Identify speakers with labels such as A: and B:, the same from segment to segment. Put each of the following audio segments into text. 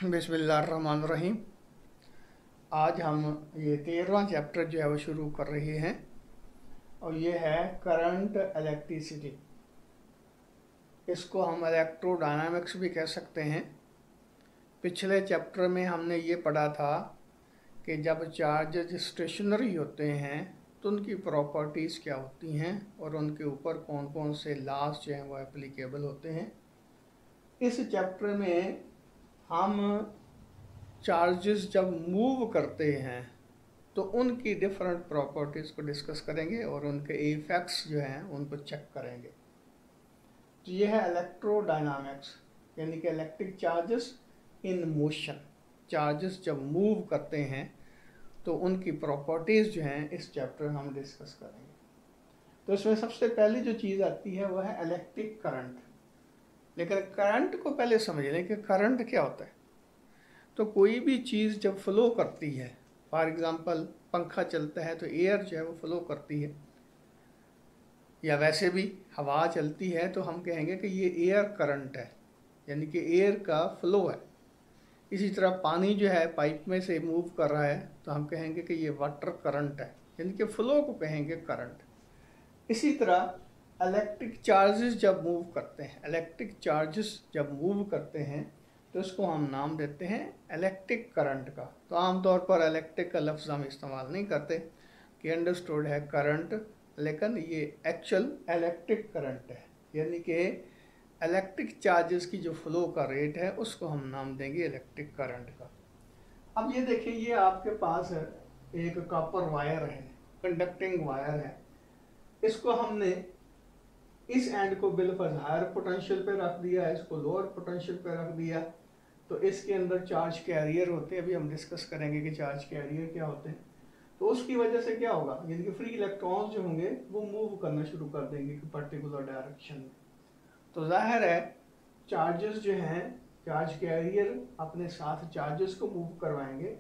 A: बिस्मिल्लाहिर्रहमानिर्रहीम। आज हम ये 13वां चैप्टर जो है वो शुरू कर रहे हैं और ये है करंट इलेक्ट्रिसिटी। इसको हम इलेक्ट्रोडायनामिक्स भी कह सकते हैं। पिछले चैप्टर में हमने ये पढ़ा था कि जब चार्जेज स्टेशनरी होते हैं तो उनकी प्रॉपर्टीज़ क्या होती हैं और उनके ऊपर कौन कौन से लॉज जो हैं वो एप्लीकेबल होते हैं। इस चैप्टर में हम चार्जेस जब मूव करते हैं तो उनकी डिफरेंट प्रॉपर्टीज़ को डिस्कस करेंगे और उनके इफ़ेक्ट्स जो हैं उनको चेक करेंगे। तो ये है इलेक्ट्रोडायनामिक्स, यानी कि electric charges in motion. Charges जब मूव करते हैं तो उनकी प्रॉपर्टीज़ जो हैं इस चैप्टर में हम डिस्कस करेंगे। तो इसमें सबसे पहली जो चीज़ आती है वह है इलेक्ट्रिक करंट। लेकिन करंट को पहले समझ लें कि करंट क्या होता है। तो कोई भी चीज़ जब फ्लो करती है, फॉर एग्ज़ाम्पल पंखा चलता है तो एयर जो है वो फ्लो करती है, या वैसे भी हवा चलती है तो हम कहेंगे कि ये एयर करंट है, यानी कि एयर का फ्लो है। इसी तरह पानी जो है पाइप में से मूव कर रहा है तो हम कहेंगे कि ये वाटर करंट है, यानी कि फ्लो को कहेंगे करंट। इसी तरह इलेक्ट्रिक चार्जेस जब मूव करते हैं, इलेक्ट्रिक चार्जेस जब मूव करते हैं तो इसको हम नाम देते हैं इलेक्ट्रिक करंट का। तो आमतौर पर इलेक्ट्रिक का लफ्ज़ हम इस्तेमाल नहीं करते कि अंडरस्टूड है करंट, लेकिन ये एक्चुअल इलेक्ट्रिक करंट है, यानी कि इलेक्ट्रिक चार्जेस की जो फ्लो का रेट है उसको हम नाम देंगे इलेक्ट्रिक करंट का। अब ये देखिए, ये आपके पास एक कॉपर वायर है, कंडक्टिंग वायर है। इसको हमने इस एंड को बिल्कुल हायर पोटेंशियल पे रख दिया, इसको लोअर पोटेंशियल पे रख दिया। तो इसके अंदर चार्ज कैरियर होते हैं, अभी हम डिस्कस करेंगे कि चार्ज कैरियर क्या होते हैं। तो उसकी वजह से क्या होगा, यानी कि फ्री इलेक्ट्रॉन्स जो होंगे वो मूव करना शुरू कर देंगे कि पर्टिकुलर डायरेक्शन में। तो जाहिर है चार्जेस जो हैं, चार्ज कैरियर अपने साथ चार्जेस को मूव करवाएंगे।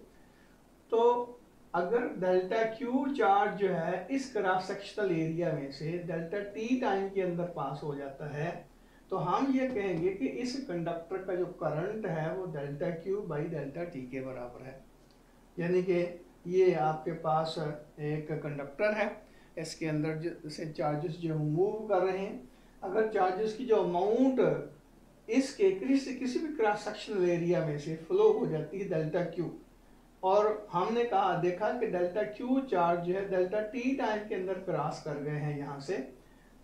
A: तो अगर डेल्टा क्यू चार्ज जो है इस क्रॉस सेक्शनल एरिया में से डेल्टा टी टाइम के अंदर पास हो जाता है तो हम ये कहेंगे कि इस कंडक्टर का जो करंट है वो delta Q by delta T के बराबर है। यानी कि ये आपके पास एक कंडक्टर है, इसके अंदर से चार्जेस जो मूव कर रहे हैं। अगर चार्जेस की जो अमाउंट इसके किसी भी क्रॉस सेक्शनल एरिया में से फ्लो हो जाती है डेल्टा क्यू, और हमने देखा कि डेल्टा क्यू चार्ज जो है डेल्टा टी टाइम के अंदर क्रॉस कर गए हैं यहाँ से,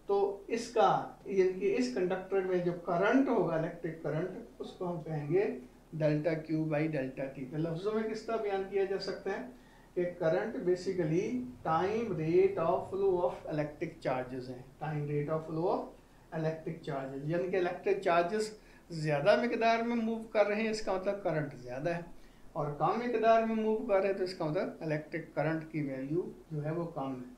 A: तो इसका यानी कि इस कंडक्टर में जो करंट होगा इलेक्ट्रिक करंट उसको हम कहेंगे delta Q by delta T. तो लफ्ज़ों में किस तरह बयान किया जा सकता है कि current basically time rate of flow of electric charges हैं, time rate of flow of electric charges. यानी कि इलेक्ट्रिक चार्जेस ज़्यादा मिकदार में मूव कर रहे हैं, इसका मतलब करंट ज़्यादा है, और कम मिकदार में मूव कर रहे हैं तो इसका मतलब इलेक्ट्रिक करंट की वैल्यू जो है वो कम है।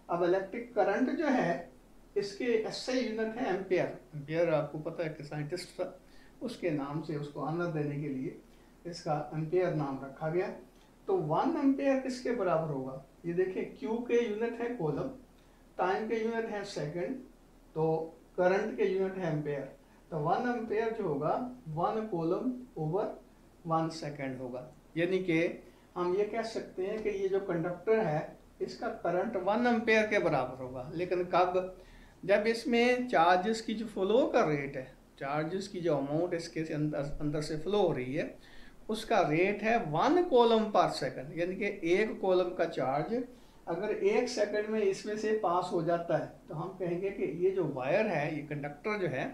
A: अब इलेक्ट्रिक करंट जो है इसके एसआई यूनिट है एम्पेयर। एम्पेयर आपको पता है कि साइंटिस्ट था, उसके नाम से उसको ऑनर देने के लिए इसका एम्पेयर नाम रखा गया। तो 1 एम्पेयर किसके बराबर होगा, ये देखिए क्यू के यूनिट है कूलम, टाइम के यूनिट है सेकंड, तो करंट के यूनिट है एम्पेयर। तो 1 एम्पेयर जो होगा 1 कूलम ओवर 1 सेकेंड होगा। यानी कि हम ये कह सकते हैं कि ये जो कंडक्टर है इसका करंट 1 एम्पेयर के बराबर होगा। लेकिन कब, जब इसमें चार्जेस की जो फ्लो का रेट है, चार्जेस की जो अमाउंट इसके अंदर से फ्लो हो रही है उसका रेट है 1 कूलम पर सेकंड। यानी कि 1 कूलम का चार्ज अगर 1 सेकंड में इसमें से पास हो जाता है तो हम कहेंगे कि ये जो वायर है, ये कंडक्टर जो है,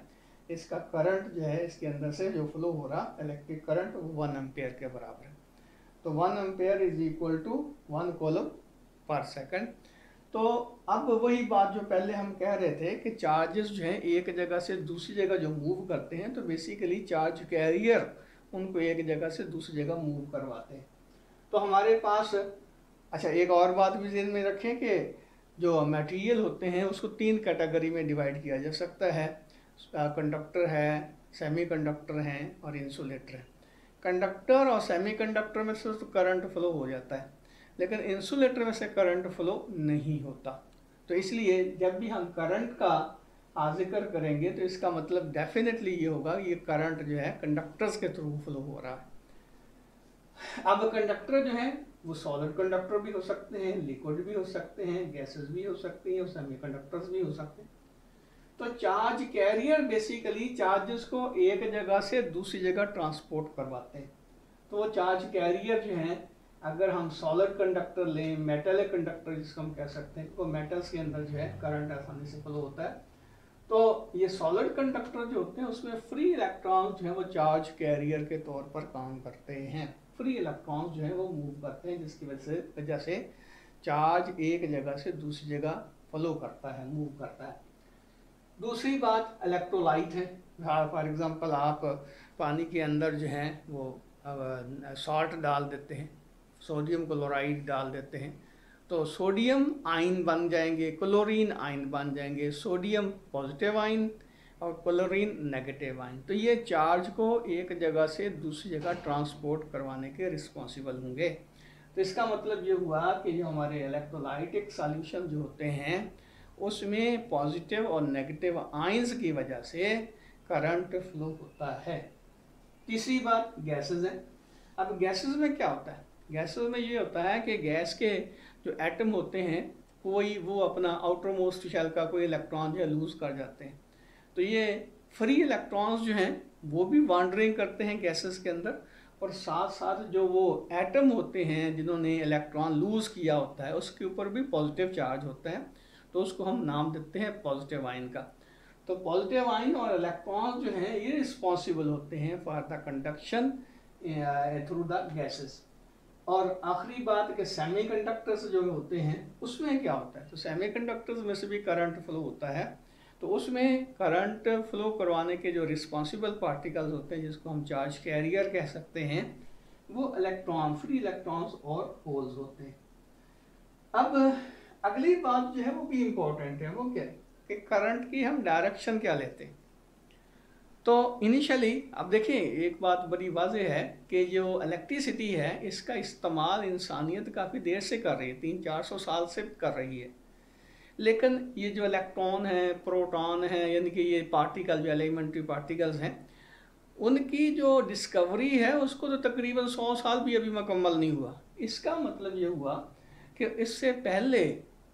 A: इसका करंट जो है इसके अंदर से जो फ्लो हो रहा इलेक्ट्रिक करंट वो 1 एम्पेयर के बराबर है। तो 1 ampere is equal to 1 coulomb per second. तो अब वही बात जो पहले हम कह रहे थे कि चार्जेस जो हैं एक जगह से दूसरी जगह जो मूव करते हैं तो बेसिकली चार्ज कैरियर उनको एक जगह से दूसरी जगह मूव करवाते हैं। तो हमारे पास, अच्छा एक और बात भी ध्यान में रखें कि जो मटेरियल होते हैं उसको 3 कैटेगरी में डिवाइड किया जा सकता है। कंडक्टर है, सेमीकंडक्टर हैं और इंसुलेटर है। कंडक्टर और सेमीकंडक्टर में से तो करंट फ्लो हो जाता है, लेकिन इंसुलेटर में से करंट फ्लो नहीं होता। तो इसलिए जब भी हम करंट का जिक्र करेंगे तो इसका मतलब डेफिनेटली ये होगा ये करंट जो है कंडक्टर्स के थ्रू फ्लो हो रहा है। अब कंडक्टर जो है वो सॉलिड कंडक्टर भी हो सकते हैं, लिक्विड भी हो सकते हैं, गैसेस भी हो सकती हैं और सेमीकंडक्टर्स भी हो सकते हैं। तो चार्ज कैरियर बेसिकली चार्जेस को एक जगह से दूसरी जगह ट्रांसपोर्ट करवाते हैं। तो वो चार्ज कैरियर जो है, अगर हम सॉलिड कंडक्टर लें, मेटलिक कंडक्टर जिसको हम कह सकते हैं, वो मेटल्स के अंदर जो है करंट आसानी से फ्लो होता है। तो ये सॉलिड कंडक्टर जो होते हैं उसमें फ्री इलेक्ट्रॉन्स जो है वो चार्ज कैरियर के तौर पर काम करते हैं। फ्री इलेक्ट्रॉन्स जो है वो मूव करते हैं, जिसकी वजह से चार्ज एक जगह से दूसरी जगह फ्लो करता है, मूव करता है। दूसरी बात इलेक्ट्रोलाइट है। फॉर एग्जांपल आप पानी के अंदर जो है वो सॉल्ट डाल देते हैं, सोडियम क्लोराइड डाल देते हैं, तो सोडियम आयन बन जाएंगे, क्लोरीन आयन बन जाएंगे, सोडियम पॉजिटिव आयन और क्लोरीन नेगेटिव आयन। तो ये चार्ज को एक जगह से दूसरी जगह ट्रांसपोर्ट करवाने के रिस्पॉन्सिबल होंगे। तो इसका मतलब ये हुआ कि जो हमारे इलेक्ट्रोलाइटिक सॉल्यूशन जो होते हैं उसमें पॉजिटिव और नेगेटिव आयंस की वजह से करंट फ्लो होता है। तीसरी बात गैसेस है। अब गैसेस में क्या होता है? गैसेस में ये होता है कि गैस के जो एटम होते हैं वो अपना आउटर मोस्ट शेल का कोई इलेक्ट्रॉन जो है लूज कर जाते हैं। तो ये फ्री इलेक्ट्रॉन्स जो हैं वो भी वॉन्डरिंग करते हैं गैसेस के अंदर, और साथ साथ जो वो एटम होते हैं जिन्होंने इलेक्ट्रॉन लूज किया होता है उसके ऊपर भी पॉजिटिव चार्ज होता है, तो उसको हम नाम देते हैं पॉजिटिव आयन का। तो पॉजिटिव आयन और इलेक्ट्रॉन जो हैं ये रिस्पॉन्सिबल होते हैं for the conduction through the gases. और आखिरी बात कि सेमीकंडक्टर्स जो होते हैं उसमें क्या होता है? तो सेमीकंडक्टर्स में से भी करंट फ्लो होता है, तो उसमें करंट फ्लो करवाने के जो रिस्पॉन्सिबल पार्टिकल्स होते हैं जिसको हम चार्ज कैरियर कह सकते हैं, वो इलेक्ट्रॉन, फ्री इलेक्ट्रॉन्स और होल्स होते हैं। अब अगली बात जो है वो भी इम्पोर्टेंट है, वो क्या है कि करंट की हम डायरेक्शन क्या लेते हैं। तो इनिशियली अब देखिए एक बात बड़ी वाज़ेह है कि जो इलेक्ट्रिसिटी है इसका इस्तेमाल इंसानियत काफ़ी देर से कर रही है, 300-400 साल से कर रही है। लेकिन ये जो इलेक्ट्रॉन है, प्रोटॉन है, यानी कि ये पार्टिकल जो एलिमेंट्री पार्टिकल्स हैं, उनकी जो डिस्कवरी है उसको तो तकरीबन 100 साल भी अभी मुकम्मल नहीं हुआ। इसका मतलब ये हुआ कि इससे पहले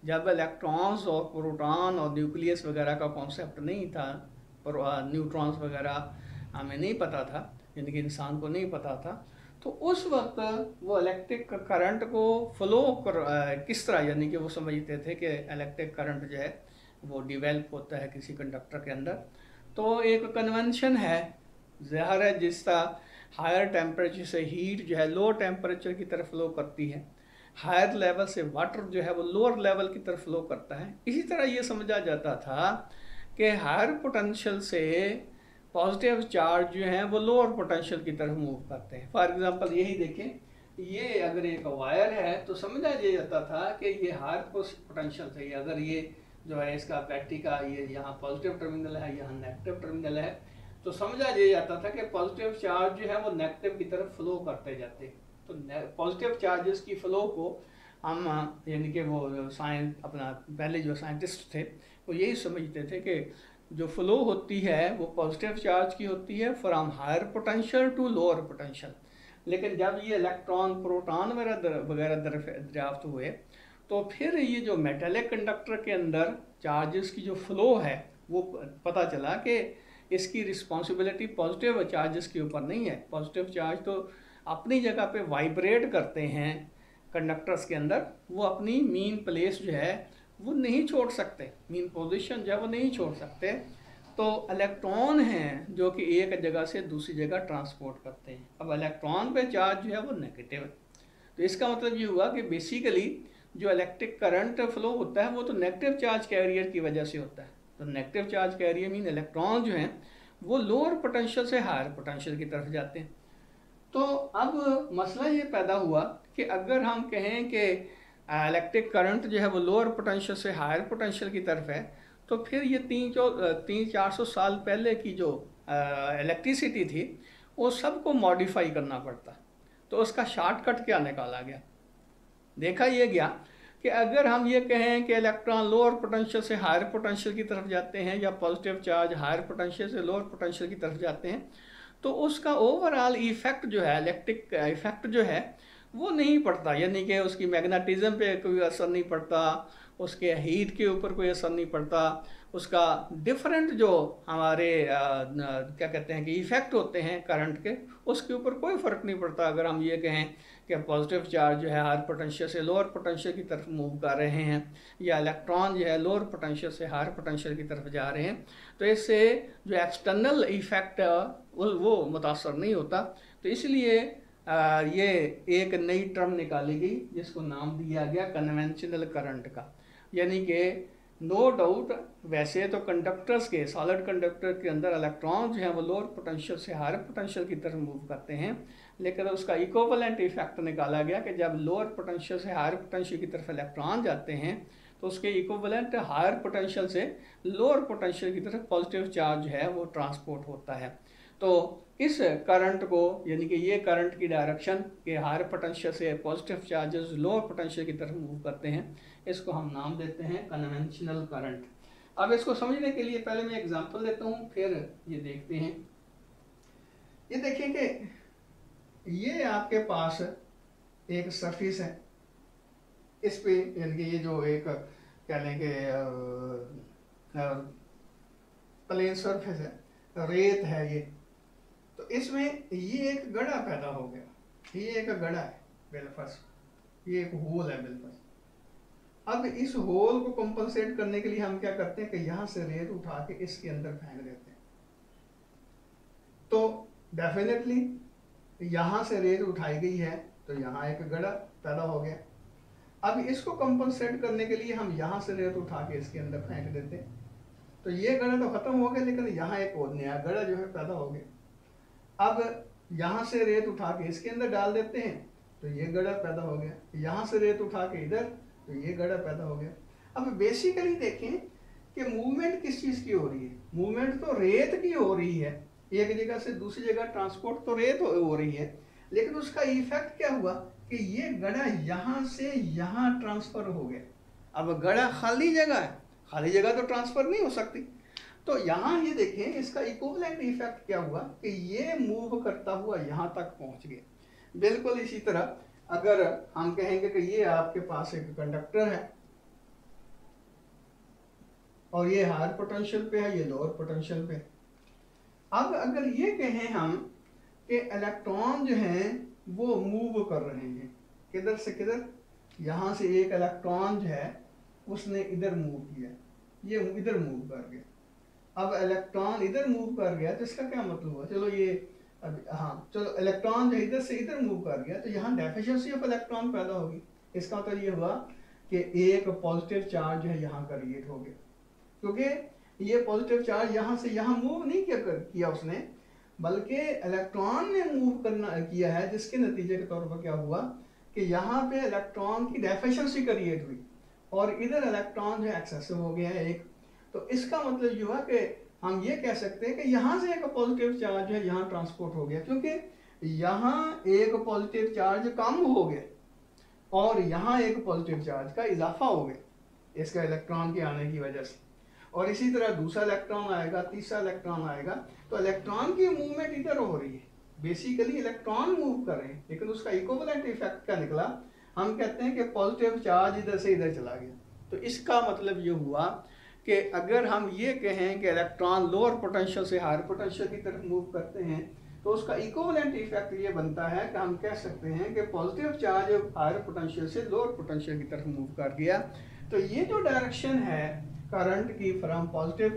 A: जब इलेक्ट्रॉन्स और प्रोटॉन और न्यूक्लियस वगैरह का कॉन्सेप्ट नहीं था, और न्यूट्रॉन्स वगैरह हमें नहीं पता था, यानी कि इंसान को नहीं पता था, तो उस वक्त वो इलेक्ट्रिक करंट को फ्लो किस तरह, यानी कि वो समझते थे कि इलेक्ट्रिक करंट जो है वो डिवेल्प होता है किसी कंडक्टर के अंदर। तो एक कन्वेंशन है, ज़ाहिर है, जिस तरह हायर टेम्परेचर से हीट जो है लोअर टेम्परेचर की तरफ फ्लो करती है, हायर लेवल से वाटर जो है वो लोअर लेवल की तरफ फ्लो करता है, इसी तरह ये समझा जाता था कि हायर पोटेंशियल से पॉजिटिव चार्ज जो हैं वो लोअर पोटेंशियल की तरफ मूव करते हैं। फॉर एग्जांपल यही देखें, ये अगर एक वायर है तो समझा ये जाता था कि ये हायर पोटेंशियल से, अगर ये जो है इसका बैटरी का ये यहाँ पॉजिटिव टर्मिनल है, यहाँ नेगेटिव टर्मिनल है, तो समझा ये जाता था कि पॉजिटिव चार्ज जो है वो नेगेटिव की तरफ फ्लो करते जाते। तो पॉजिटिव चार्जेस की फ्लो को हम, यानी कि वो साइंस अपना पहले जो साइंटिस्ट थे वो यही समझते थे कि जो फ्लो होती है वो पॉजिटिव चार्ज की होती है from higher potential to lower potential. लेकिन जब ये इलेक्ट्रॉन, प्रोटॉन वगैरह दरियाफ्त हुए तो फिर ये जो मेटेलिक कंडक्टर के अंदर चार्जेस की जो फ्लो है वो पता चला कि इसकी रिस्पॉन्सिबिलिटी पॉजिटिव चार्जेस के ऊपर नहीं है। पॉजिटिव चार्ज तो अपनी जगह पे वाइब्रेट करते हैं कंडक्टर्स के अंदर, वो अपनी मीन प्लेस जो है वो नहीं छोड़ सकते, मीन पोजीशन जो है वो नहीं छोड़ सकते। तो इलेक्ट्रॉन हैं जो कि एक जगह से दूसरी जगह ट्रांसपोर्ट करते हैं। अब इलेक्ट्रॉन पे चार्ज जो है वो नेगेटिव है, तो इसका मतलब ये हुआ कि बेसिकली जो इलेक्ट्रिक करंट फ्लो होता है वो तो नेगेटिव चार्ज कैरियर की वजह से होता है। तो negative charge carrier mean electron जो हैं वो लोअर पोटेंशियल से हायर पोटेंशियल की तरफ जाते हैं। तो अब मसला ये पैदा हुआ कि अगर हम कहें कि इलेक्ट्रिक करंट जो है वो लोअर पोटेंशियल से हायर पोटेंशियल की तरफ है, तो फिर ये 300-400 साल पहले की जो इलेक्ट्रिसिटी थी वो सबको मॉडिफाई करना पड़ता। तो उसका शॉर्टकट क्या निकाला गया? देखा ये गया कि अगर हम ये कहें कि इलेक्ट्रॉन लोअर पोटेंशियल से हायर पोटेंशियल की तरफ जाते हैं या पॉजिटिव चार्ज हायर पोटेंशियल से लोअर पोटेंशियल की तरफ जाते हैं, तो उसका ओवरऑल इफेक्ट जो है, इलेक्ट्रिक इफेक्ट जो है वो नहीं पड़ता, यानी कि उसकी मैग्नेटिज्म पे कोई असर नहीं पड़ता, उसके हीट के ऊपर कोई असर नहीं पड़ता, उसका डिफरेंट जो हमारे क्या कहते हैं कि इफेक्ट होते हैं करंट के, उसके ऊपर कोई फ़र्क नहीं पड़ता। अगर हम ये कहें कि पॉजिटिव चार्ज जो है हायर पोटेंशियल से लोअर पोटेंशियल की तरफ मूव कर रहे हैं, या इलेक्ट्रॉन जो है लोअर पोटेंशियल से हायर पोटेंशियल की तरफ जा रहे हैं, तो इससे जो एक्सटर्नल इफेक्ट वो मुतासर नहीं होता। तो इसलिए ये एक नई टर्म निकाली गई जिसको नाम दिया गया कन्वेंशनल करंट का। यानी कि नो डाउट वैसे तो कंडक्टर्स के, सॉलिड कंडक्टर के अंदर इलेक्ट्रॉन जो हैं वो लोअर पोटेंशियल से हायर पोटेंशियल की तरफ मूव करते हैं, लेकिन उसका इक्विवेलेंट इफेक्ट निकाला गया कि जब लोअर पोटेंशियल से हायर पोटेंशियल की तरफ इलेक्ट्रॉन जाते हैं तो उसके इक्विवेलेंट हायर पोटेंशियल से लोअर पोटेंशियल की तरफ पॉजिटिव चार्ज है वो ट्रांसपोर्ट होता है। तो इस करंट को, यानी कि ये करंट की डायरेक्शन के हायर पोटेंशियल से पॉजिटिव चार्जेस लोअर पोटेंशियल की तरफ मूव करते हैं, इसको हम नाम देते हैं कन्वेंशनल करंट। अब इसको समझने के लिए पहले मैं एग्जांपल देता हूँ, फिर ये देखते हैं। ये देखिए कि ये आपके पास एक सरफेस है, इस पे यानी कि ये जो एक क्या लेंगे प्लेन सरफेस है, रेत है ये, तो इसमें ये एक गड़ा पैदा हो गया, ये एक गड़ा है बिलफस, ये एक होल है बिलफस। अब इस होल को कंपनसेट करने के लिए हम क्या करते हैं कि यहां से रेत उठा के इसके अंदर फेंक देते हैं। तो डेफिनेटली यहां से रेत उठाई गई है तो यहां एक गड़ा पैदा हो गया। अब इसको कंपनसेट करने के लिए हम यहां से रेत उठा के इसके अंदर फेंक देते हैं, तो ये गड़ा तो खत्म हो गया, लेकिन यहाँ एक और नया गड़ा जो है पैदा हो गया। अब यहाँ से रेत उठा के इसके अंदर डाल देते हैं तो ये गड़ा पैदा हो गया, यहाँ से रेत उठा के इधर तो ये गड़ा पैदा हो गया। अब बेसिकली देखें कि मूवमेंट किस चीज़ की हो रही है, मूवमेंट तो रेत की हो रही है, एक जगह से दूसरी जगह ट्रांसपोर्ट तो रेत हो रही है, लेकिन उसका इफेक्ट क्या हुआ कि ये गड़ा यहाँ से यहाँ ट्रांसफर हो गया। अब गड़ा खाली जगह है, खाली जगह तो ट्रांसफर नहीं हो सकती, तो यहाँ ये देखें इसका इक्विवेलेंट इफेक्ट क्या हुआ कि ये मूव करता हुआ यहाँ तक पहुँच गया। बिल्कुल इसी तरह अगर हम कहेंगे कि ये आपके पास एक कंडक्टर है और ये हायर पोटेंशियल पे है, ये लोअर पोटेंशियल पे। अब अगर ये कहें हम कि इलेक्ट्रॉन जो हैं वो मूव कर रहे हैं, किधर से किधर, यहाँ से एक इलेक्ट्रॉन जो है उसने इधर मूव किया, ये इधर मूव कर गया। अब इलेक्ट्रॉन इधर मूव कर गया तो इसका क्या मतलब हुआ, चलो ये हाँ चलो इलेक्ट्रॉन जो इधर से इधर मूव कर गया तो यहाँ डेफिशिएंसी ऑफ इलेक्ट्रॉन पैदा होगी। इसका मतलब ये हुआ कि एक पॉजिटिव चार्ज जो है यहाँ का क्रिएट हो गया, क्योंकि ये पॉजिटिव चार्ज यहाँ से यहाँ मूव नहीं किया उसने, बल्कि इलेक्ट्रॉन ने मूव किया है, जिसके नतीजे के तौर पर क्या हुआ कि यहाँ पे इलेक्ट्रॉन की डेफिशिएंसी क्रिएट हुई और इधर इलेक्ट्रॉन जो एक्सेसिव हो गया है एक। तो इसका मतलब ये हुआ कि हम ये कह सकते हैं कि यहाँ से एक पॉजिटिव चार्ज है यहाँ ट्रांसपोर्ट हो गया, क्योंकि यहाँ एक पॉजिटिव चार्ज कम हो गया और यहाँ एक पॉजिटिव चार्ज का इजाफा हो गया इसका इलेक्ट्रॉन के आने की वजह से। और इसी तरह दूसरा इलेक्ट्रॉन आएगा, तीसरा इलेक्ट्रॉन आएगा, तो इलेक्ट्रॉन की मूवमेंट इधर हो रही है, बेसिकली इलेक्ट्रॉन मूव कर रहे हैं, लेकिन उसका इक्विवेलेंट इफेक्ट क्या निकला, हम कहते हैं कि पॉजिटिव चार्ज इधर से इधर चला गया। तो इसका मतलब ये हुआ कि अगर हम ये कहें कि इलेक्ट्रॉन लोअर पोटेंशियल से हायर पोटेंशियल की तरफ मूव करते हैं तो उसका इक्विवेलेंट इफेक्ट ये बनता है कि हम कह सकते हैं कि पॉजिटिव चार्ज हायर पोटेंशियल से लोअर पोटेंशियल की तरफ मूव कर गया। तो ये जो डायरेक्शन है करंट की फ्रॉम पॉजिटिव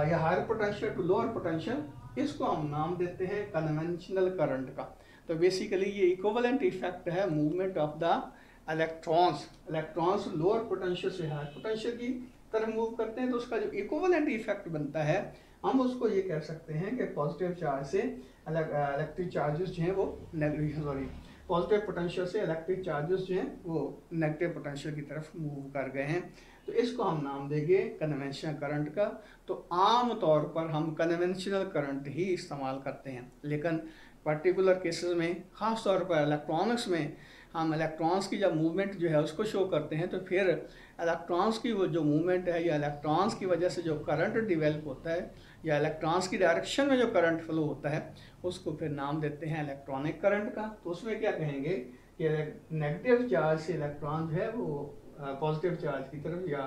A: या higher potential to lower potential, इसको हम नाम देते हैं कन्वेंशनल करंट का। तो बेसिकली ये इक्विवेलेंट इफेक्ट है movement of the electrons lower potential से हायर पोटेंशियल की तरफ मूव करते हैं, तो उसका जो इक्विवेलेंट इफेक्ट बनता है हम उसको ये कह सकते हैं कि पॉजिटिव चार्ज से इलेक्ट्रिक चार्जेस जो हैं वो पॉजिटिव पोटेंशियल से इलेक्ट्रिक चार्जेस जो हैं वो नेगेटिव पोटेंशियल की तरफ मूव कर गए हैं। तो इसको हम नाम देंगे कन्वेंशनल करंट का। तो आम तौर पर हम कन्वेंशनल करंट ही इस्तेमाल करते हैं, लेकिन पर्टिकुलर केसेस में, ख़ास तौर पर इलेक्ट्रॉनिक्स में, हम इलेक्ट्रॉन्स की जब मूवमेंट जो है उसको शो करते हैं तो फिर इलेक्ट्रॉन्स की वो जो मूवमेंट है या इलेक्ट्रॉन्स की वजह से जो करंट डिवेल्प होता है या इलेक्ट्रॉन्स की डायरेक्शन में जो करंट फ्लो होता है उसको फिर नाम देते हैं इलेक्ट्रॉनिक करंट का। तो उसमें क्या कहेंगे कि नेगेटिव चार्ज से इलेक्ट्रॉन जो है वो पॉजिटिव चार्ज की तरफ या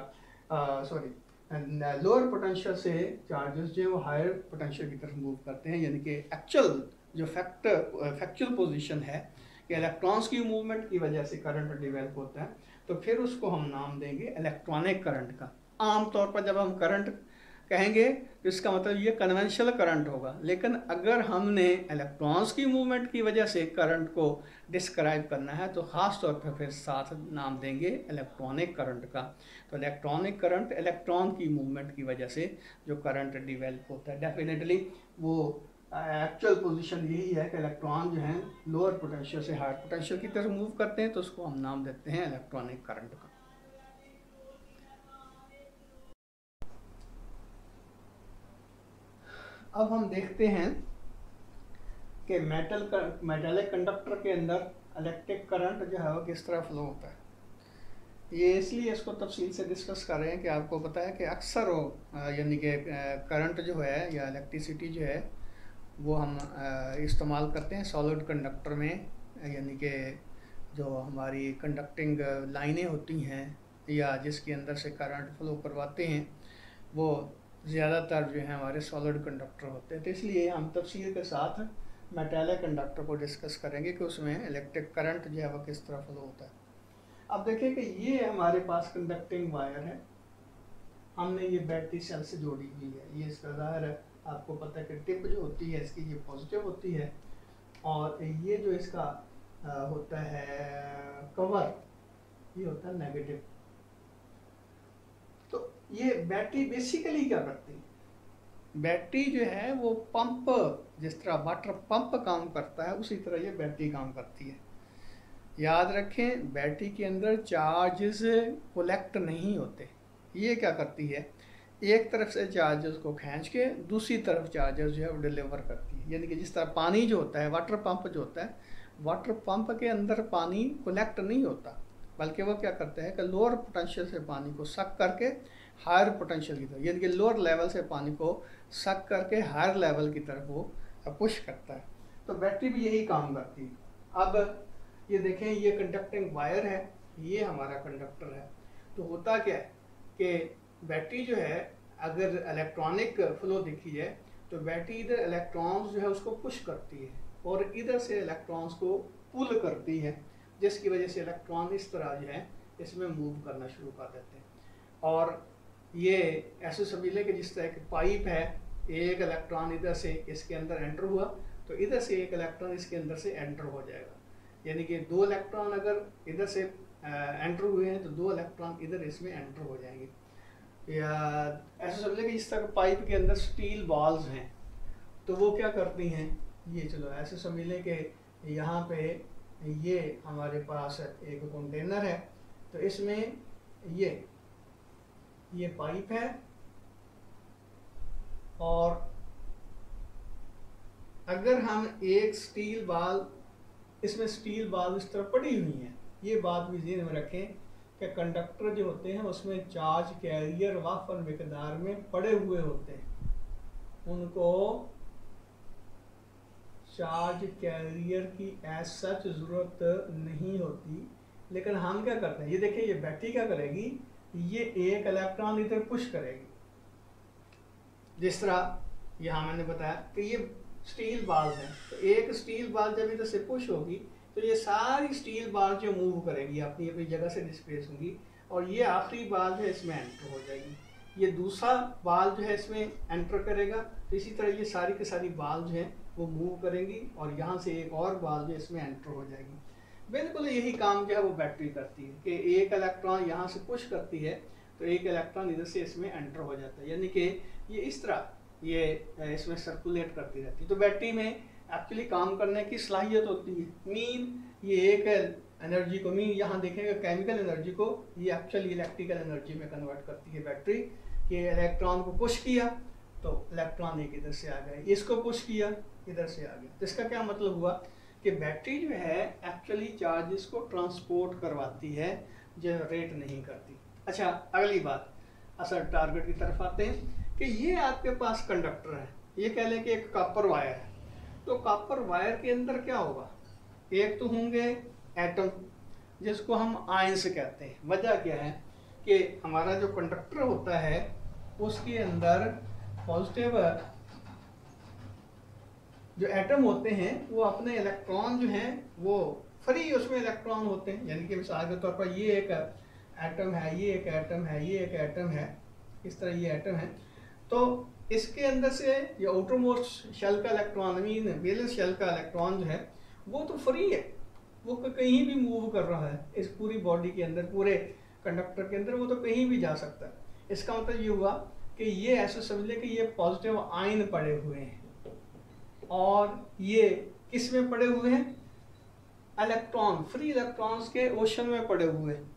A: लोअर पोटेंशियल से चार्जेस जो है वो हायर पोटेंशियल की तरफ मूव करते हैं, यानी कि एक्चुअल जो फैक्चुअल पोजीशन है कि इलेक्ट्रॉन्स की मूवमेंट की वजह से करंट डेवलप होता है, तो फिर उसको हम नाम देंगे इलेक्ट्रॉनिक करंट का। आमतौर पर जब हम करंट कहेंगे तो इसका मतलब ये कन्वेंशनल करंट होगा, लेकिन अगर हमने इलेक्ट्रॉन्स की मूवमेंट की वजह से करंट को डिस्क्राइब करना है तो ख़ास तौर पर फिर साथ नाम देंगे इलेक्ट्रॉनिक करंट का। तो इलेक्ट्रॉनिक करंट इलेक्ट्रॉन की मूवमेंट की वजह से जो करंट डिवेल्प होता है, डेफिनेटली वो एक्चुअल पोजीशन यही है कि इलेक्ट्रॉन जो हैं लोअर पोटेंशियल से हायर पोटेंशियल की तरफ मूव करते हैं, तो उसको हम नाम देते हैं इलेक्ट्रॉनिक करंट का। अब हम देखते हैं कि मेटेलिक कंडक्टर के अंदर इलेक्ट्रिक करंट जो है वो किस तरह फ्लो होता है। ये इसलिए इसको तफसील से डिस्कस कर रहे हैं कि आपको पता है कि अक्सर वो यानी कि करंट जो है या इलेक्ट्रिसिटी जो है वो हम इस्तेमाल करते हैं सॉलिड कंडक्टर में, यानी कि जो हमारी कंडक्टिंग लाइनें होती हैं या जिसके अंदर से करंट फ्लो करवाते हैं वो ज़्यादातर जो है हमारे सॉलिड कंडक्टर होते हैं। तो इसलिए हम तफसील के साथ मेटेलिक कंडक्टर को डिस्कस करेंगे कि उसमें इलेक्ट्रिक करंट जो है वो किस तरह फ्लो होता है। अब देखिए कि ये हमारे पास कंडक्टिंग वायर है, हमने ये बैटरी सेल से जोड़ी हुई है। ये इसका ज़ाहिर है आपको पता है कि टिप जो होती है इसकी ये पॉजिटिव होती है और ये जो इसका होता है कवर ये होता है नेगेटिव। तो ये बैटरी बेसिकली क्या करती है, बैटरी जो है वो पंप, जिस तरह वाटर पंप काम करता है उसी तरह ये बैटरी काम करती है। याद रखें बैटरी के अंदर चार्जेस कलेक्ट नहीं होते। ये क्या करती है, एक तरफ से चार्जेस को खींच के दूसरी तरफ चार्जेस जो है वो डिलीवर करती है। यानी कि जिस तरह पानी जो होता है, वाटर पंप जो होता है, वाटर पंप के अंदर पानी कलेक्ट नहीं होता, बल्कि वो क्या करता है कि लोअर पोटेंशियल से पानी को सक करके हायर पोटेंशियल की तरफ, यानी कि लोअर लेवल से पानी को सक करके हायर लेवल की तरफ वो पुश करता है। तो बैटरी भी यही काम करती है। अब ये देखें ये कंडक्टिंग वायर है, ये हमारा कंडक्टर है। तो होता क्या है कि बैटरी जो है अगर इलेक्ट्रॉनिक फ्लो देखी जाए तो बैटरी इधर इलेक्ट्रॉन्स जो है उसको पुश करती है और इधर से इलेक्ट्रॉन्स को पुल करती है, जिसकी वजह से इलेक्ट्रॉन इस तरह जो है इसमें मूव करना शुरू कर देते हैं। और ये ऐसे समझिए कि जिस तरह की पाइप है, एक इलेक्ट्रॉन इधर से इसके अंदर एंटर हुआ तो इधर से एक इलेक्ट्रॉन इसके अंदर से एंटर हो जाएगा, यानी कि दो इलेक्ट्रॉन अगर इधर से एंटर हुए हैं तो दो इलेक्ट्रॉन इधर इसमें एंटर हो जाएंगे। या ऐसे समझ लें कि इस तरह पाइप के अंदर स्टील बॉल्स हैं, तो वो क्या करती हैं, ये चलो ऐसे समझ लें कि यहाँ पे ये हमारे पास एक कंटेनर है, तो इसमें ये पाइप है और अगर हम एक स्टील बॉल, इसमें स्टील बॉल इस तरह पड़ी हुई है, ये बात भी ध्यान में रखें कि कंडक्टर जो होते हैं उसमें चार्ज कैरियर वाफर मिकदार में पड़े हुए होते हैं, उनको चार्ज कैरियर की एज सच ज़रूरत नहीं होती। लेकिन हम क्या करते हैं, ये देखिए ये बैटरी क्या करेगी, ये एक इलेक्ट्रॉन इधर पुश करेगी। जिस तरह यहाँ मैंने बताया कि ये स्टील बाल है, तो एक स्टील बाल जब इधर से पुश होगी तो ये सारी स्टील बाल जो मूव करेगी अपनी अपनी जगह से डिस्प्लेस होंगी और ये आखिरी बाल जो है इसमें एंटर हो जाएगी। ये दूसरा बाल जो है इसमें एंटर करेगा, तो इसी तरह ये सारी की सारी बाल जो है वो मूव करेंगी और यहाँ से एक और बाल जो इसमें एंटर हो जाएगी। बिल्कुल यही काम जो है वो बैटरी करती है कि एक इलेक्ट्रॉन यहाँ से पुश करती है तो एक इलेक्ट्रॉन इधर से इसमें एंटर हो जाता है, यानी कि ये इस तरह ये इसमें सर्कुलेट करती रहती है। तो बैटरी में एक्चुअली काम करने की सलाहियत होती है। मीन ये एक एनर्जी को, मीन यहाँ देखेंगे केमिकल एनर्जी को ये एक्चुअली इलेक्ट्रिकल एनर्जी में कन्वर्ट करती है बैटरी। कि इलेक्ट्रॉन को पुश किया तो इलेक्ट्रॉन एक इधर से आ गया, इसको पुश किया इधर से आ गया। तो इसका क्या मतलब हुआ कि बैटरी जो है एक्चुअली चार्जेस को ट्रांसपोर्ट करवाती है, जनरेट नहीं करती। अच्छा अगली बात, असल टारगेट की तरफ आते हैं कि ये आपके पास कंडक्टर है, ये कह लें कि एक कॉपर वायर है, तो कॉपर वायर के अंदर क्या होगा, एक तो होंगे एटम जिसको हम आयंस कहते हैं। वजह क्या है कि हमारा जो कंडक्टर होता है उसके अंदर पॉजिटिव जो एटम होते हैं वो अपने इलेक्ट्रॉन जो हैं वो फ्री उसमें इलेक्ट्रॉन होते हैं, यानी कि मिसाल के तौर पर ये एक एटम है, ये एक एटम है, ये एक एटम है, इस तरह ये एटम है, तो इसके अंदर से ये आउटर मोस्ट शेल का इलेक्ट्रॉन, मीन वैलेंस शेल का इलेक्ट्रॉन जो है वो तो फ्री है, वो कहीं भी मूव कर रहा है इस पूरी बॉडी के अंदर, पूरे कंडक्टर के अंदर, वो तो कहीं भी जा सकता है। इसका मतलब ये हुआ कि ये ऐसे समझ ले कि ये पॉजिटिव आयन पड़े हुए हैं और ये किस में पड़े हुए हैं, इलेक्ट्रॉन, फ्री इलेक्ट्रॉन्स के ओशन में पड़े हुए हैं।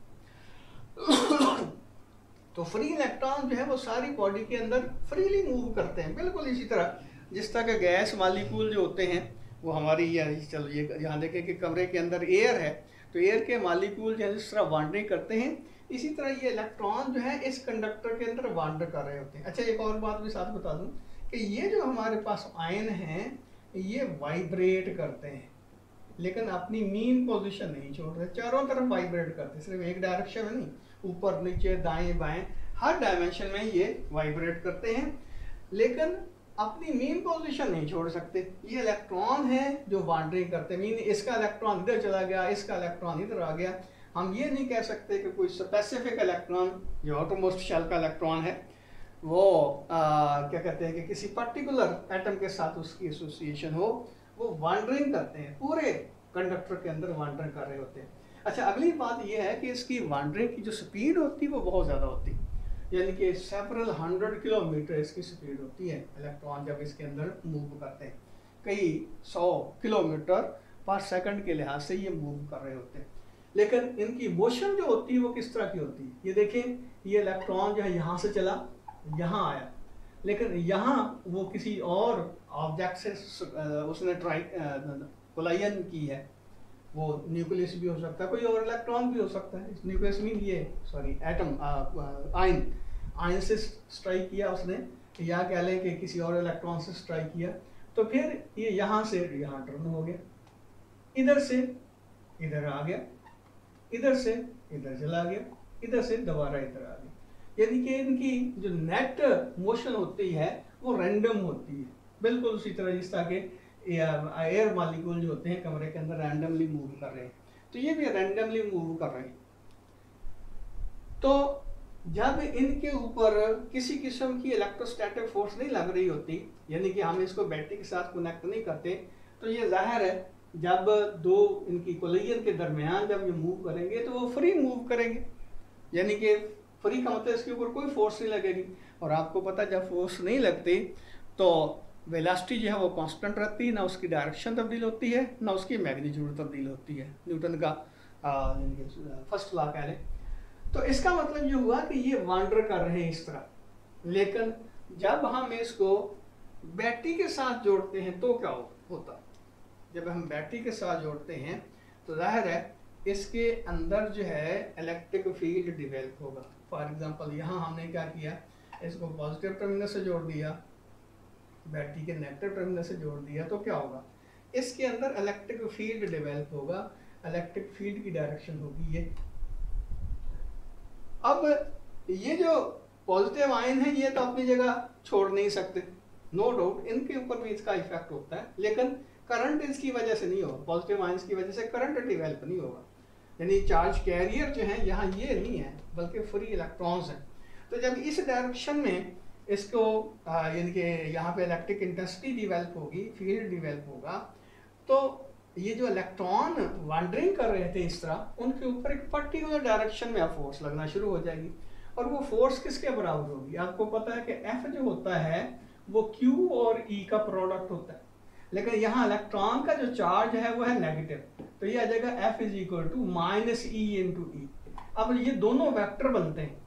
A: तो फ्री इलेक्ट्रॉन जो है वो सारी बॉडी के अंदर फ्रीली मूव करते हैं, बिल्कुल इसी तरह जिस तरह के गैस मालिक्यूल जो होते हैं वो हमारी, चलो ये यहाँ देखें कि कमरे के अंदर एयर है, तो एयर के मालिक्यूल जो है जिस तरह वांडरिंग करते हैं, इसी तरह ये इलेक्ट्रॉन जो है इस कंडक्टर के अंदर वांडर कर रहे होते हैं। अच्छा, एक और बात भी साथ बता दूं कि ये जो हमारे पास आयन हैं ये वाइब्रेट करते हैं, लेकिन अपनी मीन पोजीशन नहीं छोड़ रहे, चारों तरफ वाइब्रेट करते हैं, सिर्फ एक डायरेक्शन में नहीं, ऊपर नीचे दाएं बाएं हर डायमेंशन में ये वाइब्रेट करते हैं, लेकिन अपनी मीन पोजीशन नहीं छोड़ सकते। ये इलेक्ट्रॉन है जो वांडरिंग करते हैं, मीन इसका इलेक्ट्रॉन इधर चला गया, इसका इलेक्ट्रॉन इधर आ गया। हम ये नहीं कह सकते कि कोई स्पेसिफिक इलेक्ट्रॉन जो आउटरमोस्ट शेल का इलेक्ट्रॉन है वो क्या कहते हैं कि किसी पर्टिकुलर एटम के साथ उसकी एसोसिएशन हो, वो वांडरिंग करते हैं, पूरे कंडक्टर के अंदर वांडरिंग कर रहे होते हैं। अच्छा, अगली बात यह है कि इसकी वांडरिंग की जो स्पीड होती है वो बहुत ज़्यादा होती है, यानी कि सेवरल 100 किलोमीटर इसकी स्पीड होती है इलेक्ट्रॉन जब इसके अंदर मूव करते हैं, कई 100 किलोमीटर पर सेकंड के लिहाज से ये मूव कर रहे होते हैं। लेकिन इनकी मोशन जो होती है वो किस तरह की होती है, ये देखें, ये इलेक्ट्रॉन जो है यहाँ से चला यहाँ आया, लेकिन यहाँ वो किसी और ऑब्जेक्ट से उसने कोलायन की है, वो न्यूक्लियस भी हो सकता है, कोई और इलेक्ट्रॉन भी हो सकता है, न्यूक्लियस मीन ये सॉरी एटम आयन से स्ट्राइक किया उसने, या कह लें कि किसी और इलेक्ट्रॉन से स्ट्राइक किया, तो फिर ये यहाँ से यहाँ टर्न हो गया, इधर से इधर आ गया, इधर से इधर चला गया, इधर से दोबारा इधर आ गया, यानी कि इनकी जो नेट मोशन होती है वो रैंडम होती है, बिल्कुल उसी तरह जिस तरह के एयर मॉलिक्यूल जो होते हैं कमरे के अंदर रैंडमली मूव कर रहे हैं, तो ये भी रैंडमली मूव कर रहे हैं। तो जब इनके ऊपर किसी किस्म की इलेक्ट्रोस्टैटिक फोर्स नहीं लग रही होती, यानी कि हम इसको बैटरी के साथ कनेक्ट नहीं करते, तो ये जाहिर है जब दो इनकी कोलिजन के दरमियान जब ये मूव करेंगे तो वो फ्री मूव करेंगे, यानी कि फ्री का मतलब इसके ऊपर कोई फोर्स नहीं लगेगी। और आपको पता जब फोर्स नहीं लगती तो वेलोसिटी जो है वो कांस्टेंट रहती है, ना उसकी डायरेक्शन तब्दील होती है ना उसकी मैग्नीट्यूड तब्दील होती है, न्यूटन का फर्स्ट लॉ कह लें। तो इसका मतलब ये हुआ कि ये वांडर कर रहे हैं इस तरह, लेकिन जब हम इसको बैटरी के साथ जोड़ते हैं तो क्या होता, जब हम बैटरी के साथ जोड़ते हैं तो जाहिर है इसके अंदर जो है इलेक्ट्रिक फील्ड डिवेल्प होगा। फॉर एग्जांपल यहाँ हमने क्या किया, इसको पॉजिटिव टर्मिनल से जोड़ दिया, बैटरी के नेगेटिव टर्मिनल से जोड़ दिया, तो क्या होगा, इसके अंदर इलेक्ट्रिक फील्ड डेवलप होगा, इलेक्ट्रिक फील्ड की डायरेक्शन होगी ये। अब ये जो पॉजिटिव आयन है ये तो अपनी जगह छोड़ नहीं सकते, नो डाउट इनके ऊपर भी इसका इफेक्ट होता है, लेकिन करंट इसकी वजह से नहीं होगा, पॉजिटिव आयंस की वजह से करंट डेवलप नहीं होगा, यानी चार्ज कैरियर जो है यहाँ ये नहीं है बल्कि फ्री इलेक्ट्रॉन्स हैं। तो जब इस डायरेक्शन में इसको यानी कि यहाँ पे इलेक्ट्रिक इंटेंसिटी डिवेल्प होगी, फील्ड डिवेल्प होगा, तो ये जो इलेक्ट्रॉन वांडरिंग कर रहे थे इस तरह, उनके ऊपर एक पर्टिकुलर डायरेक्शन में फोर्स लगना शुरू हो जाएगी, और वो फोर्स किसके बराबर होगी, आपको पता है कि F जो होता है वो Q और E का प्रोडक्ट होता है, लेकिन यहाँ इलेक्ट्रॉन का जो चार्ज है वो है नेगेटिव, तो ये आ जाएगा F is equal to minus e into e. अब ये दोनों वेक्टर बनते हैं,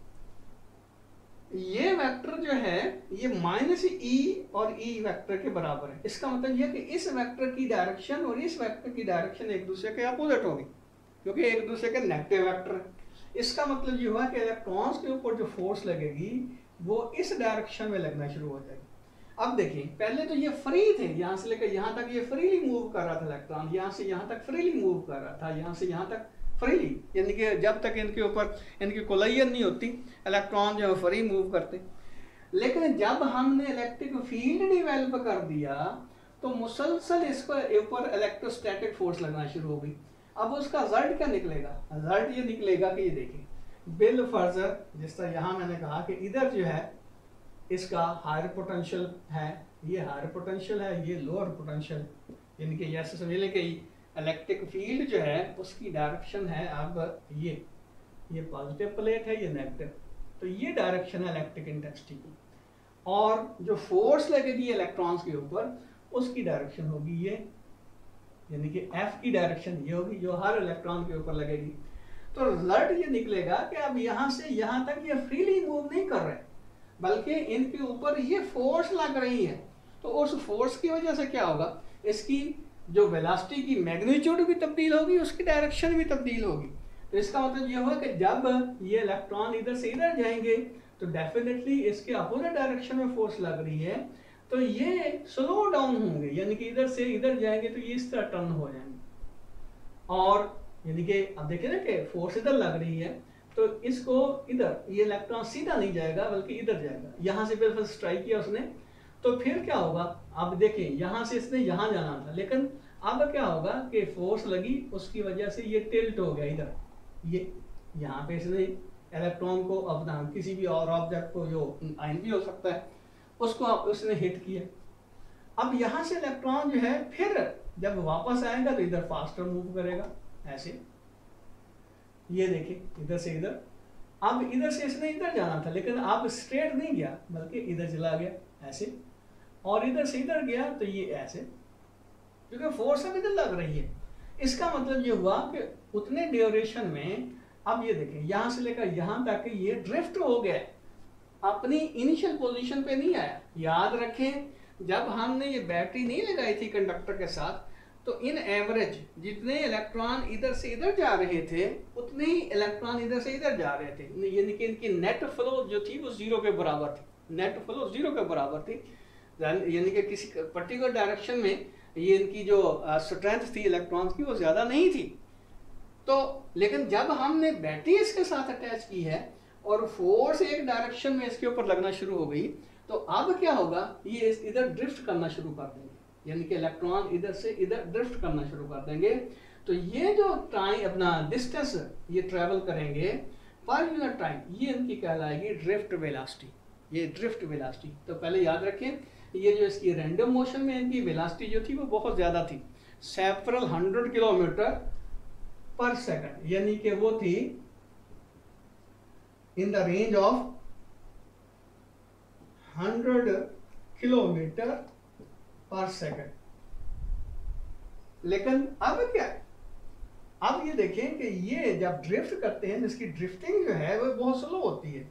A: ये वेक्टर जो है ये माइनस ई और ई वेक्टर के बराबर है, इसका मतलब ये कि इस वेक्टर की डायरेक्शन और इस वेक्टर की डायरेक्शन एक दूसरे के अपोजिट होगी, क्योंकि एक दूसरे के नेगेटिव वेक्टर है। इसका मतलब ये हुआ कि इलेक्ट्रॉन्स के ऊपर जो फोर्स लगेगी वो इस डायरेक्शन में लगना शुरू हो जाएगी। अब देखिए पहले तो ये फ्री थे, यहाँ से लेकर यहाँ तक ये फ्रीली मूव कर रहा था इलेक्ट्रॉन, यहाँ से यहाँ तक फ्रीली मूव कर रहा था, यहाँ से यहाँ तक फ्रीली, यानी कि जब तक इनके ऊपर इनकी कोलाइजन नहीं होती इलेक्ट्रॉन जो है फ्री मूव करते। लेकिन जब हमने इलेक्ट्रिक फील्ड डेवलप कर दिया तो मुसलसल इसके ऊपर इलेक्ट्रोस्टैटिक फोर्स लगना शुरू हो गई। अब उसका रिजल्ट क्या निकलेगा? रिजल्ट ये निकलेगा कि ये देखिए बिल फर्जर, जिस तरह यहाँ मैंने कहा कि इधर जो है इसका हायर पोटेंशियल है, ये हायर पोटेंशियल है, ये लोअर पोटेंशियल, यानी कि जैसे समझ लें कि इलेक्ट्रिक फील्ड जो है उसकी डायरेक्शन है अब ये पॉजिटिव प्लेट है, ये नेगेटिव, तो ये डायरेक्शन है इलेक्ट्रिक इंटेंसिटी की। और जो फोर्स लगेगी इलेक्ट्रॉन्स के ऊपर उसकी डायरेक्शन होगी ये, यानी कि F की डायरेक्शन ये होगी जो हर इलेक्ट्रॉन के ऊपर लगेगी। तो रिजल्ट ये निकलेगा कि अब यहाँ से यहाँ तक ये फ्रीली मूव नहीं कर रहे, बल्कि इनके ऊपर ये फोर्स लग रही है। तो उस फोर्स की वजह से क्या होगा, इसकी जो वेलोसिटी की मैग्नीट्यूड भी तब्दील होगी, उसकी डायरेक्शन भी तब्दील होगी। तो इसका मतलब ये होगा कि जब ये इलेक्ट्रॉन इधर से इधर जाएंगे तो डेफिनेटली इसके अपोजिट डायरेक्शन में फोर्स लग रही है, तो ये स्लो डाउन होंगे, यानी कि इधर से इधर जाएंगे तो ये इस तरह टर्न हो जाएंगे। और यानी कि अब देखिए ना कि फोर्स इधर लग रही है तो इसको इधर, ये इलेक्ट्रॉन सीधा नहीं जाएगा बल्कि इधर जाएगा। यहाँ से बिल्कुल स्ट्राइक किया उसने, तो फिर क्या होगा, अब देखिए यहाँ से इसने यहाँ जाना था, लेकिन अब क्या होगा कि फोर्स लगी उसकी वजह से ये टिल्ट हो गया इधर, ये यहाँ पे इसने इलेक्ट्रॉन को अपना किसी भी और ऑब्जेक्ट को, जो आयन भी हो सकता है, उसको उसने हिट किया। अब यहाँ से इलेक्ट्रॉन जो है फिर जब वापस आएगा तो इधर फास्टर मूव करेगा ऐसे, ये देखिए इधर से इधर, अब इधर से इसने इधर जाना था लेकिन अब स्ट्रेट नहीं गया बल्कि इधर चला गया ऐसे, और इधर से इधर गया तो ये ऐसे, क्योंकि फोर्स अब इधर लग रही है। इसका मतलब ये हुआ कि उतने ड्यूरेशन में अब ये देखें यहाँ से लेकर यहाँ तक ये ड्रिफ्ट हो गया, अपनी इनिशियल पोजीशन पे नहीं आया। याद रखें जब हमने ये बैटरी नहीं लगाई थी कंडक्टर के साथ तो इन एवरेज जितने इलेक्ट्रॉन इधर से इधर जा रहे थे उतने ही इलेक्ट्रॉन इधर से इधर जा रहे थे, यानी कि इनकी नेट फ्लो जो थी वो जीरो के बराबर थी, नेट फ्लो जीरो के बराबर थी, यानी कि किसी पर्टिकुलर डायरेक्शन में ये इनकी जो स्ट्रेंथ थी इलेक्ट्रॉन्स की वो ज़्यादा नहीं थी। तो लेकिन जब हमने बैटरी इसके साथ अटैच की है और फोर्स एक डायरेक्शन में इसके ऊपर लगना शुरू हो गई, तो अब क्या होगा, ये इधर ड्रिफ्ट करना शुरू कर देंगे, यानी कि इलेक्ट्रॉन इधर से इधर ड्रिफ्ट करना शुरू कर देंगे। तो ये जो टाइम अपना डिस्टेंस ये ट्रेवल करेंगे पर यूनिट टाइम, ये इनकी कहलाएगी ड्रिफ्ट वेलोसिटी, ये ड्रिफ्ट वेलोसिटी। तो पहले याद रखें ये जो इसकी रैंडम मोशन में इनकी वेलोसिटी जो थी वो बहुत ज़्यादा थी, सेवरल 100 किलोमीटर पर सेकंड, यानी कि वो थी in the range of 100 kilometre पर सेकंड। लेकिन अब क्या है, अब ये देखें कि ये जब ड्रिफ्ट करते हैं इसकी ड्रिफ्टिंग जो है वो बहुत स्लो होती है,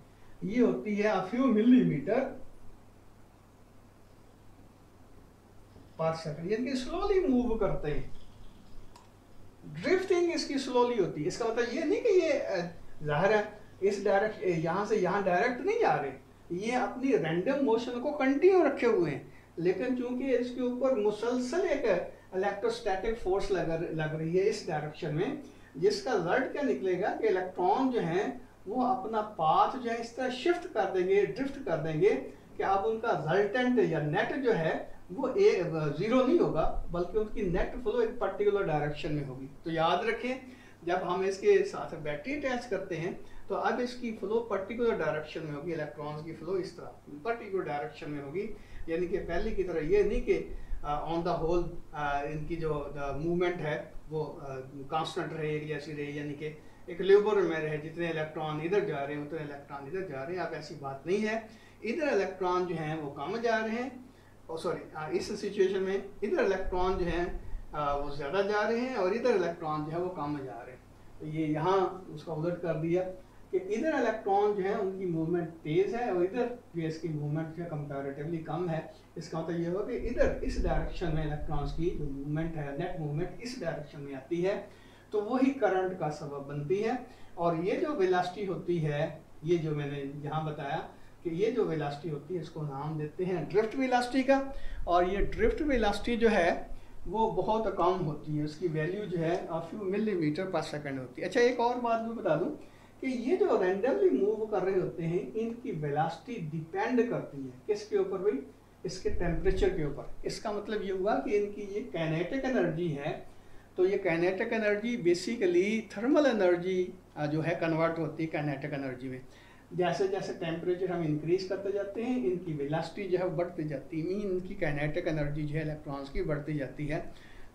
A: ये होती है a few मिलीमीटर पर सेकंड, यानी कि स्लोली मूव करते हैं, ड्रिफ्टिंग इसकी स्लोली होती है। इसका मतलब ये नहीं कि ये जाहिर है इस डायरेक्ट यहाँ से यहाँ डायरेक्ट नहीं जा रहे, ये अपनी रैंडम मोशन को कंटिन्यू रखे हुए हैं, लेकिन चूंकि इसके ऊपर मुसलसल एक इलेक्ट्रोस्टैटिक फोर्स लग रही है इस डायरेक्शन में, जिसका रिजल्ट क्या निकलेगा कि इलेक्ट्रॉन जो हैं वो अपना पाथ जो है इस तरह शिफ्ट कर देंगे, ड्रिफ्ट कर देंगे कि अब उनका रिजल्टेंट या नेट जो है वो जीरो नहीं होगा बल्कि उनकी नेट फ्लो एक पर्टिकुलर डायरेक्शन में होगी। तो याद रखें जब हम इसके साथ बैटरी अटैच करते हैं तो अब इसकी फ्लो पर्टिकुलर डायरेक्शन में होगी, इलेक्ट्रॉन्स की फ्लो इस तरह पर्टिकुलर डायरेक्शन में होगी, यानी कि पहले की तरह ये नहीं कि ऑन द होल इनकी जो मूवमेंट है वो कांस्टेंट रहे या ऐसी रहे, यानी कि इक्विलिब्रियम में रहे, जितने इलेक्ट्रॉन इधर जा रहे हैं उतने इलेक्ट्रॉन इधर जा रहे हैं। अब ऐसी बात नहीं है, इधर इलेक्ट्रॉन जो हैं वो कम जा रहे हैं, सॉरी इस सिचुएशन में इधर इलेक्ट्रॉन जो हैं वो ज़्यादा जा रहे हैं और इधर इलेक्ट्रॉन जो है वो कम जा रहे हैं। तो ये यहाँ उसका उलट कर दिया कि इधर इलेक्ट्रॉन जो है उनकी मूवमेंट तेज़ है और इधर जो इसकी मूवमेंट जो है कंपैरेटिवली कम है। इसका मतलब ये होगा कि इधर इस डायरेक्शन में इलेक्ट्रॉन्स की जो मूवमेंट है, नेट मूवमेंट इस डायरेक्शन में आती है, तो वही करंट का सबब बनती है। और ये जो वेलोसिटी होती है, ये जो मैंने यहाँ बताया, कि ये जो वेलोसिटी होती है इसको नाम देते हैं ड्रिफ्ट वेलोसिटी का। और ये ड्रिफ्ट वेलोसिटी जो है वो बहुत कम होती है, उसकी वैल्यू जो है a few मिलीमीटर पर सेकंड होती है। अच्छा, एक और बात भी बता दूं कि ये जो रैंडमली मूव कर रहे होते हैं इनकी वेलोसिटी डिपेंड करती है किसके ऊपर भाई, इसके टेम्परेचर के ऊपर। इसका मतलब ये हुआ कि इनकी ये काइनेटिक एनर्जी है, तो ये kinetic energy basically thermal energy जो है कन्वर्ट होती है काइनेटिक एनर्जी में। जैसे जैसे टेम्परेचर हम इंक्रीज करते जाते हैं इनकी वेलोसिटी जो है बढ़ती जाती है, मीन इनकी काइनेटिक एनर्जी जो है इलेक्ट्रॉन्स की बढ़ती जाती है।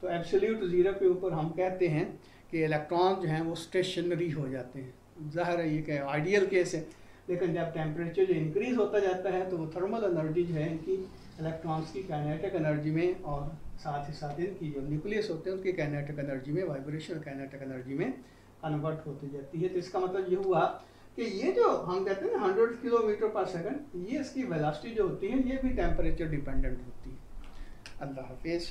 A: तो एब्सोल्यूट ज़ीरो के ऊपर हम कहते हैं कि इलेक्ट्रॉन जो हैं वो स्टेशनरी हो जाते हैं। ज़ाहिर है ये क्या आइडियल केस है, लेकिन जब टेम्परेचर जो इंक्रीज होता जाता है तो वो थर्मल एनर्जी जो है इनकी इलेक्ट्रॉन्स की काइनेटिक एनर्जी में और साथ ही साथ इनकी जो न्यूक्लियस होते हैं उनकी काइनेटिक एनर्जी में, वाइब्रेशनल काइनेटिक एनर्जी में कन्वर्ट होती जाती है। तो इसका मतलब ये हुआ कि ये जो हम कहते हैं ना 100 किलोमीटर पर सेकंड, ये इसकी वेलोसिटी जो होती है ये भी टेम्परेचर डिपेंडेंट होती है। अल्लाह हाफिज़।